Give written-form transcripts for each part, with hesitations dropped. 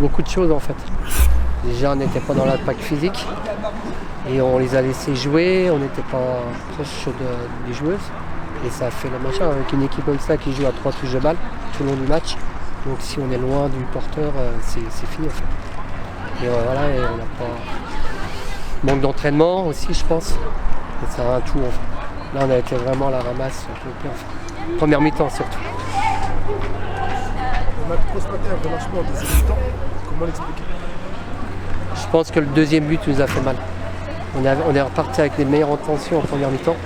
beaucoup de choses en fait. Déjà, on n'était pas dans l'impact physique et on les a laissés jouer, on n'était pas proche des joueuses. Et ça a fait le machin avec une équipe comme ça qui joue à 3 touches de balle tout le long du match. Donc si on est loin du porteur, c'est fini en fait. Et voilà, et on n'a pas. Manque d'entraînement aussi, je pense. Et ça a un tout en fait. Là, on a été vraiment à la ramasse complet en fait. Première mi-temps surtout. On a constaté un relâchement en deuxième mi-temps. Comment l'expliquer? Je pense que le deuxième but nous a fait mal. On est reparti avec les meilleures intentions en première mi-temps.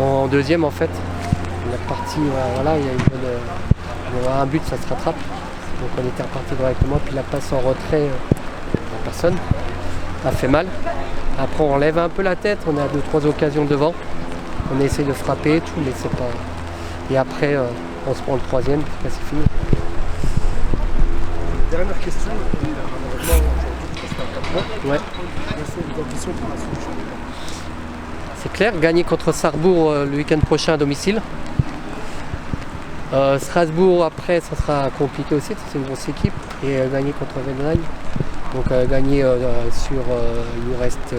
En deuxième, en fait, on est reparti, voilà, il y a un but, ça se rattrape. Donc on était reparti correctement, puis la passe en retrait, à personne, a fait mal. Après, on lève un peu la tête, on a 2-3 occasions devant. On essaie de frapper et tout, mais c'est pas. Et après, on se prend le troisième, puis là, c'est fini. Dernière question, malheureusement, aujourd'hui, c'est un 4 points. Ouais. Quelles sont vos ambitions pour la suite? C'est clair, gagner contre Sarrebourg le week-end prochain à domicile. Strasbourg après ça sera compliqué aussi, c'est une grosse équipe. Et gagner contre Vendagne. Donc gagner il nous reste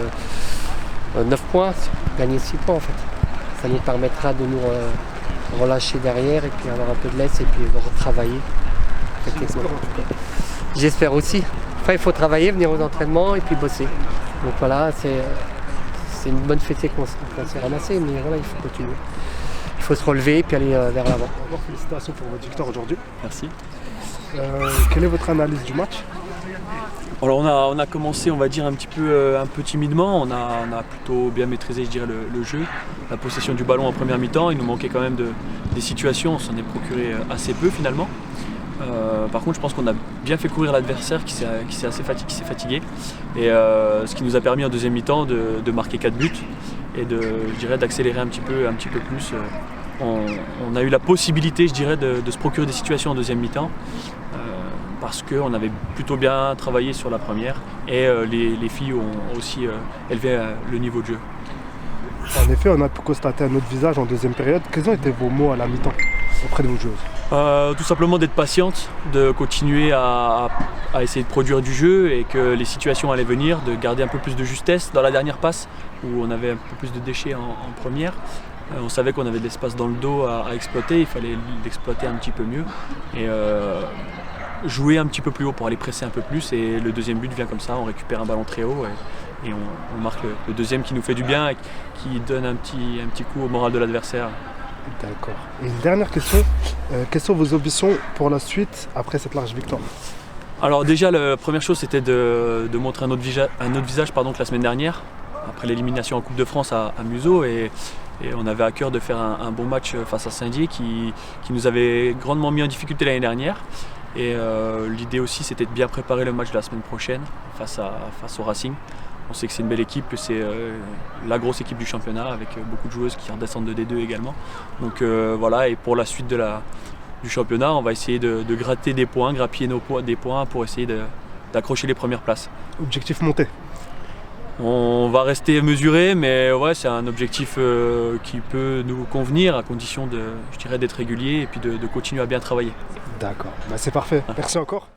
9 points, gagner 6 points en fait. Ça nous permettra de nous relâcher derrière et puis avoir un peu de laisse et puis retravailler. J'espère aussi. Après il faut travailler, venir aux entraînements et puis bosser. Donc voilà, c'est une bonne fêtée qu'on s'est ramassé, mais voilà, il faut continuer. Il faut se relever et puis aller vers l'avant. D'abord, félicitations pour votre victoire aujourd'hui. Merci. Quelle est votre analyse du match? Alors on a commencé, on va dire, un peu timidement. On a plutôt bien maîtrisé, je dirais, le jeu. La possession du ballon en première mi-temps. Il nous manquait quand même des situations. On s'en est procuré assez peu finalement. Par contre, je pense qu'on a bien fait courir l'adversaire qui s'est fatigué. Et ce qui nous a permis en deuxième mi-temps de marquer 4 buts et d'accélérer un petit peu plus. On a eu la possibilité, je dirais, de se procurer des situations en deuxième mi-temps parce qu'on avait plutôt bien travaillé sur la première et les filles ont aussi élevé le niveau de jeu. En effet, on a pu constater un autre visage en deuxième période. Quels ont été vos mots à la mi-temps auprès de vos joueuses? Tout simplement d'être patiente, de continuer à essayer de produire du jeu et que les situations allaient venir, de garder un peu plus de justesse dans la dernière passe où on avait un peu plus de déchets en première. On savait qu'on avait de l'espace dans le dos à exploiter, il fallait l'exploiter un petit peu mieux et jouer un petit peu plus haut pour aller presser un peu plus. Et le deuxième but vient comme ça, on récupère un ballon très haut et on marque le deuxième qui nous fait du bien et qui donne un petit coup au moral de l'adversaire. D'accord. Et une dernière question, quelles sont vos ambitions pour la suite après cette large victoire? Alors déjà, la première chose, c'était de montrer un autre visage que la semaine dernière, après l'élimination en Coupe de France à Museau. Et on avait à cœur de faire un bon match face à Saint-Dié qui nous avait grandement mis en difficulté l'année dernière. Et l'idée aussi, c'était de bien préparer le match de la semaine prochaine face au Racing. On sait que c'est une belle équipe, que c'est la grosse équipe du championnat avec beaucoup de joueuses qui redescendent de D2 également. Donc voilà, et pour la suite du championnat, on va essayer de gratter des points, grappiller des points pour essayer d'accrocher les premières places. Objectif monté? On va rester mesuré, mais ouais, c'est un objectif qui peut nous convenir à condition d'être régulier et puis de continuer à bien travailler. D'accord, c'est parfait. Merci encore.